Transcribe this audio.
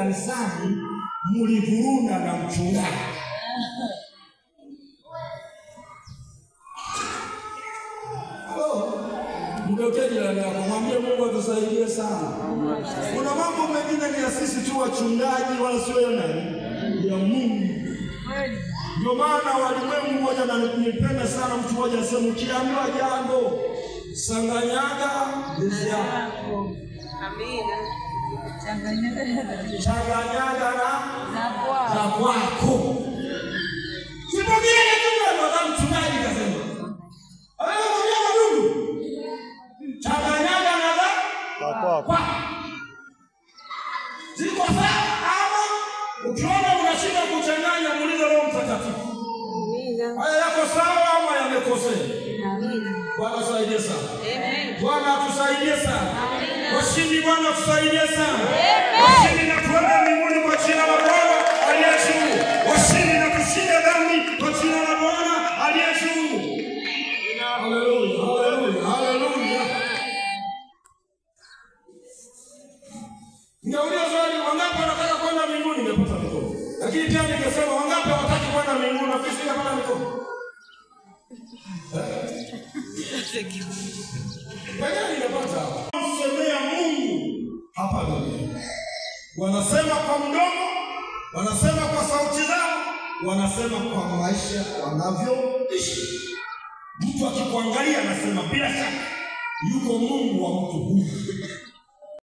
kanisani mlivuruna na mchungaji. Mdokeji la nako, mwambie Mungu atusaidie sana. Kuna mambo mengine ni ya sisi tu wachungaji wala sio ya nani? Ya Mungu. Ndio maana walimwengu mmoja na nipenda sana mtu mmoja asema ukiambiwa jambo sanganyaga ndizi yako. Amina. Changanyaga na kwako. Sipokea kitu kwa mchungaji kasema. Changanyaga na kwako. Ziko sawa ama ukiona unashinda kuchanganya muulize Roho Mtakatifu. Amina. Haya yako sawa ama yamekosea? Amina. Bwana tusaidie sana. Amen. Bwana tusaidie sana. Amina. Washindi Bwana tusaidie sana. Amen. Washindi na tuende mbinguni kwa jina la Bwana aliye juu. Washindi na tushinda dhambi kwa jina la Bwana aliye juu. Haleluya. Haleluya. Haleluya. Ninauliza swali, wangapi wanataka kwenda mbinguni? Nimepata mikono. Lakini pia ningesema wangapi hawataki kwenda mbinguni? Na kisha nikapata mikono. Wewe ninapata. Msemea Mungu hapa duniani. Wanasema kwa mdomo, wanasema kwa sauti zao, wanasema kwa maisha wanavyoishi. Mtu akikuangalia anasema bila shaka yuko Mungu wa mtu huyu.